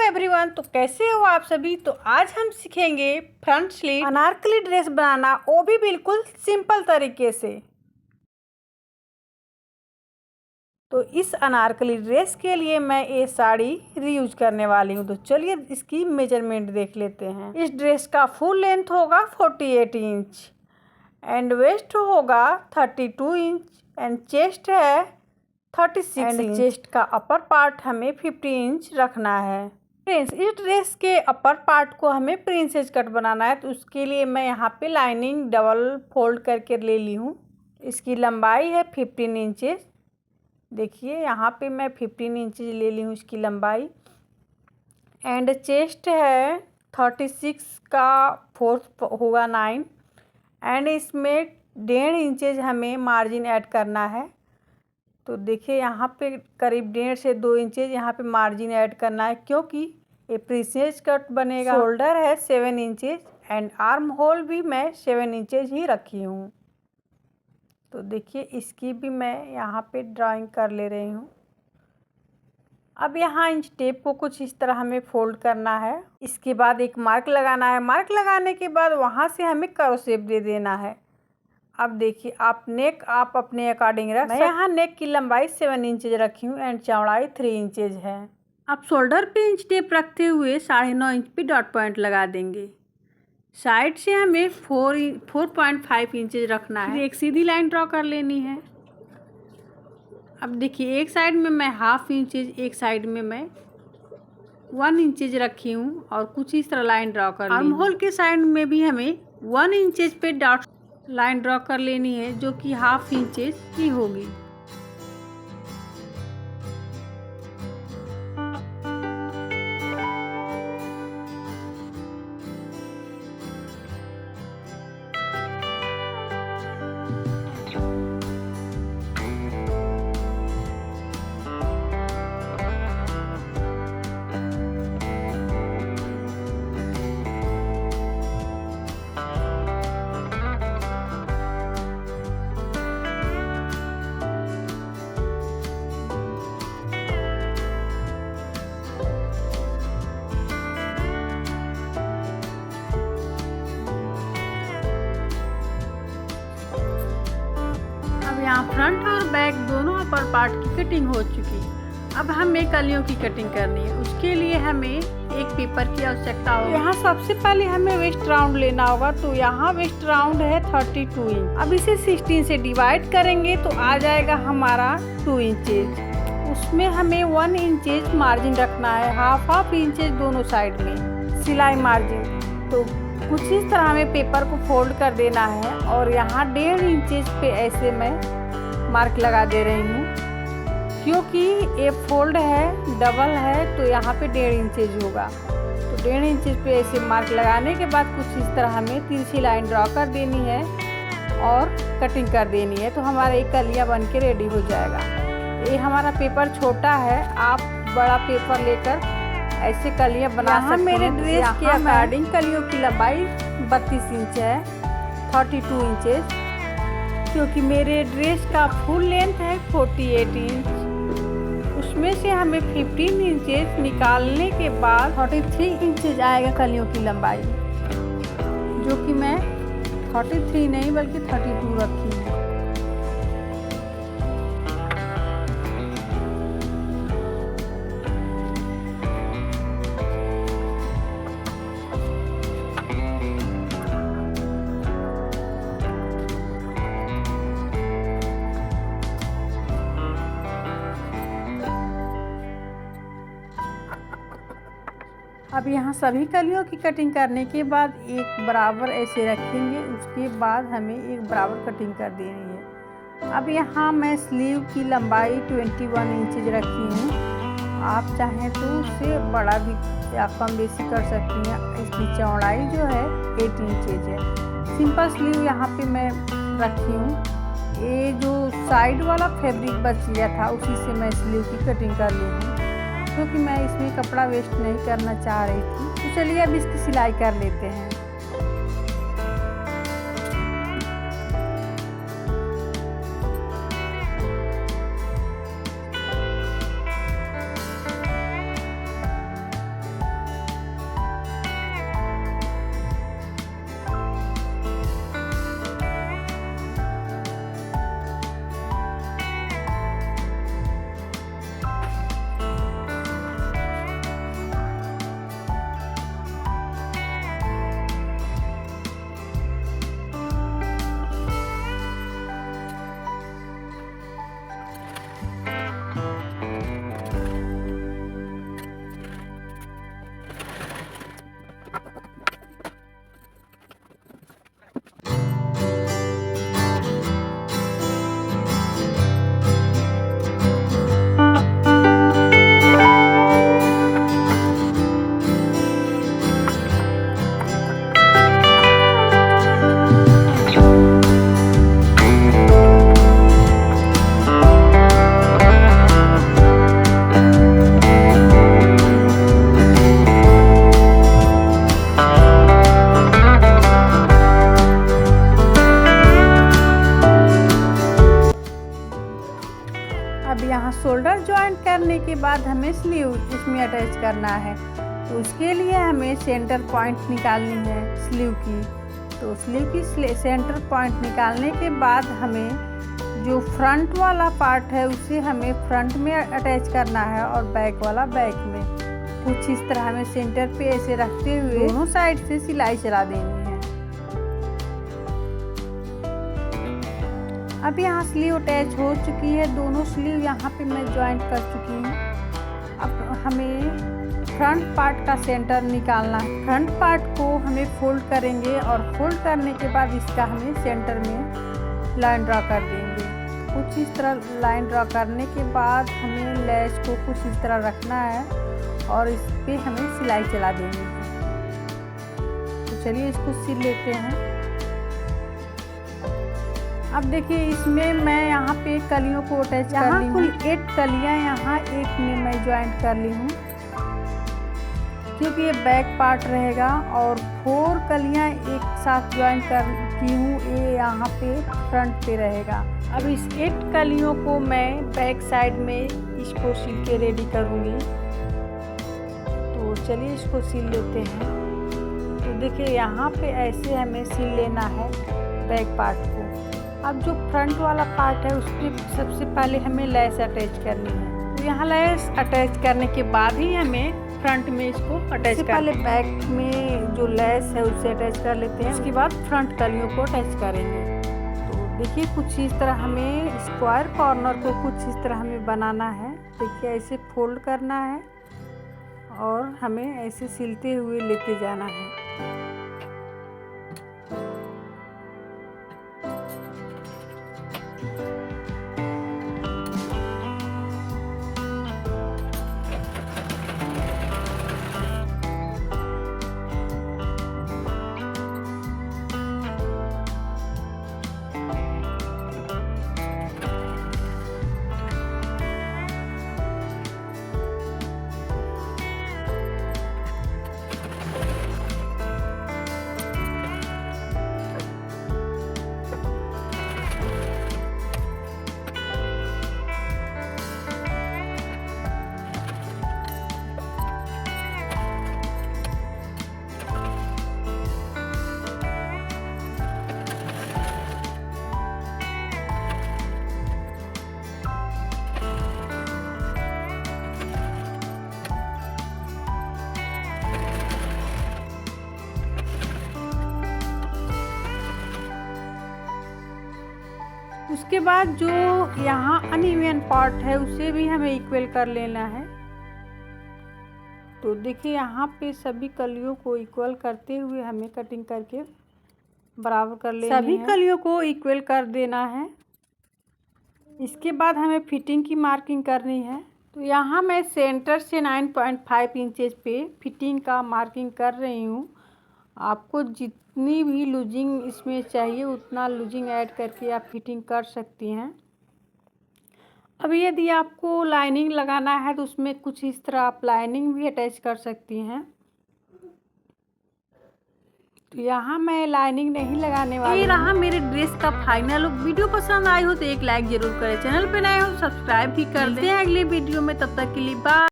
Everyone, तो कैसे हो आप सभी। तो आज हम सीखेंगे फ्रंट स्लीव अनारकली ड्रेस बनाना, वो भी बिल्कुल सिंपल तरीके से। तो इस अनारकली ड्रेस के लिए मैं ये साड़ी रीयूज करने वाली हूँ। तो चलिए इसकी मेजरमेंट देख लेते हैं। इस ड्रेस का फुल लेंथ होगा 48 इंच एंड वेस्ट होगा 32 इंच एंड चेस्ट है 36 एंड चेस्ट का अपर पार्ट हमें 50 इंच रखना है। फ्रेंड्स, इस ड्रेस के अपर पार्ट को हमें प्रिंसेस कट बनाना है, तो उसके लिए मैं यहाँ पे लाइनिंग डबल फोल्ड करके ले ली हूँ। इसकी लंबाई है 15 इंचेस। देखिए यहाँ पे मैं 15 इंचेस ले ली हूँ इसकी लंबाई एंड चेस्ट है 36 का 4 होगा 9 एंड इसमें 1.5 इंचेस हमें मार्जिन ऐड करना है। तो देखिए यहाँ पे करीब 1.5 से 2 इंचेज यहाँ पे मार्जिन ऐड करना है, क्योंकि ये प्रिंसेस कट बनेगा। शोल्डर है 7 इंचेज एंड आर्म होल भी मैं 7 इंचेज ही रखी हूँ। तो देखिए इसकी भी मैं यहाँ पे ड्राइंग कर ले रही हूँ। अब यहाँ इंच टेप को कुछ इस तरह हमें फोल्ड करना है। इसके बाद एक मार्क लगाना है। मार्क लगाने के बाद वहाँ से हमें कर्व शेप दे देना है। अब देखिए आप नेक आप अपने अकॉर्डिंग रख सकते हैं। मैं यहाँ नेक की लंबाई 7 इंचेज रखी हूँ एंड चौड़ाई 3 इंचेज है। अब शोल्डर पे इंच टेप रखते हुए 9.5 इंच पे डॉट पॉइंट लगा देंगे। साइड से हमें 4.5 इंचेज रखना है। एक सीधी लाइन ड्रॉ कर लेनी है। अब देखिए एक साइड में मैं 1/2 इंचेज, एक साइड में मैं 1 इंचेज रखी हूँ और कुछ इस तरह लाइन ड्रॉ कर ली। आर्म होल के साइड में भी हमें 1 इंचेज पे डॉट लाइन ड्रॉ कर लेनी है, जो कि 1/2 इंचेज की होगी। यहाँ फ्रंट और बैक दोनों अपर पार्ट की कटिंग हो चुकी। अब हमें कलियों की कटिंग करनी है। उसके लिए हमें एक पेपर की आवश्यकता होगी। यहाँ सबसे पहले हमें वेस्ट राउंड लेना होगा। तो यहाँ वेस्ट राउंड है 32 इंच। अब इसे 16 से डिवाइड करेंगे तो आ जाएगा हमारा 2 इंचेज। उसमें हमें 1 इंचेज मार्जिन रखना है, 1/2 इंचेज दोनों साइड में सिलाई मार्जिन। तो कुछ इस तरह हमें पेपर को फोल्ड कर देना है और यहाँ 1.5 इंचेज पे ऐसे मैं मार्क लगा दे रही हूँ, क्योंकि ये फोल्ड है डबल है तो यहाँ पे 1.5 इंचेज होगा। तो 1.5 इंचेज पे ऐसे मार्क लगाने के बाद कुछ इस तरह हमें तिरछी लाइन ड्रॉ कर देनी है और कटिंग कर देनी है। तो हमारा एक कलिया बन के रेडी हो जाएगा। ये हमारा पेपर छोटा है, आप बड़ा पेपर लेकर ऐसे कलियाँ बना सकते हैं। मेरे ड्रेस के अकॉर्डिंग कलियों की लंबाई 32 इंच है, 32 इंचेस, क्योंकि मेरे ड्रेस का फुल लेंथ है 48 इंच। उसमें से हमें 15 इंचेस निकालने के बाद 43 इंचेस आएगा कलियों की लंबाई, जो कि मैं 43 नहीं बल्कि 32 रखी हूँ। अब यहाँ सभी कलियों की कटिंग करने के बाद एक बराबर ऐसे रखेंगे। उसके बाद हमें एक बराबर कटिंग कर देनी है। अब यहाँ मैं स्लीव की लंबाई 21 इंचेज रखी हूँ। आप चाहें तो उससे बड़ा भी या कम बेसी कर सकती हैं। इसकी चौड़ाई जो है 8 इंचेज है। सिंपल स्लीव यहाँ पे मैं रखी हूँ। ये जो साइड वाला फैब्रिक बच गया था उसी से मैं स्लीव की कटिंग कर ली हूँ, क्योंकि मैं इसमें कपड़ा वेस्ट नहीं करना चाह रही थी। तो चलिए अब इसकी सिलाई कर लेते हैं। इसमें अटैच करना है। तो उसके लिए हमें सेंटर पॉइंट निकालनी है स्लीव की। तो स्लीव की सेंटर पॉइंट निकालने के बाद हमें जो फ्रंट वाला पार्ट है उसे हमें फ्रंट में अटैच करना है और बैक वाला बैक में। कुछ इस तरह हमें सेंटर पे ऐसे रखते हुए दोनों साइड से सिलाई चला देनी है। अब यहाँ स्लीव अटैच हो चुकी है, दोनों स्लीव यहाँ पे मैं ज्वाइंट कर चुकी हूँ। अब हमें फ्रंट पार्ट का सेंटर निकालना है। फ्रंट पार्ट को हमें फोल्ड करेंगे और फोल्ड करने के बाद इसका हमें सेंटर में लाइन ड्रा कर देंगे। कुछ इस तरह लाइन ड्रा करने के बाद हमें लैस को कुछ इस तरह रखना है और इस पे हमें सिलाई चला देनी है। तो चलिए इसको सिल लेते हैं। अब देखिए इसमें मैं यहाँ पे कलियों को अटैच कर ली हूँ। कुल 8 कलियाँ यहाँ एक में मैं ज्वाइंट कर ली हूँ, क्योंकि ये बैक पार्ट रहेगा और 4 कलियाँ एक साथ ज्वाइंट की हूँ, ये यहाँ पे फ्रंट पे रहेगा। अब इस 8 कलियों को मैं बैक साइड में इसको सिल के रेडी करूँगी। तो चलिए इसको सिल लेते हैं। तो देखिए यहाँ पे ऐसे हमें सिल लेना है बैक पार्ट को। अब जो फ्रंट वाला पार्ट है उसमें सबसे पहले हमें लैस अटैच करनी है। तो यहाँ लैस अटैच करने के बाद ही हमें फ्रंट में इसको अटैच करना है। पहले बैक में जो लैस है उसे अटैच कर लेते हैं, उसके बाद फ्रंट कलियों को अटैच करेंगे। तो देखिए कुछ इस तरह हमें स्क्वायर कॉर्नर को कुछ इस तरह हमें बनाना है। देखिए ऐसे फोल्ड करना है और हमें ऐसे सिलते हुए लेते जाना है। उसके बाद जो यहाँ अनइवन पार्ट है उसे भी हमें इक्वल कर लेना है। तो देखिए यहाँ पे सभी कलियों को इक्वल करते हुए हमें कटिंग करके बराबर कर लेनी है। सभी कलियों को इक्वल कर देना है। इसके बाद हमें फिटिंग की मार्किंग करनी है। तो यहाँ मैं सेंटर से 9.5 इंचेस पे फिटिंग का मार्किंग कर रही हूँ। आपको जितनी भी लूजिंग इसमें चाहिए उतना लूजिंग ऐड करके आप फिटिंग कर सकती हैं। अब यदि आपको लाइनिंग लगाना है तो उसमें कुछ इस तरह आप लाइनिंग भी अटैच कर सकती हैं। तो यहाँ मैं लाइनिंग नहीं लगाने वाली। ये रहा मेरे ड्रेस का फाइनल लुक। वीडियो पसंद आई हो तो एक लाइक जरूर करें, चैनल पे नए हो सब्सक्राइब भी कर दें। अगले वीडियो में, तब तक के लिए बाय।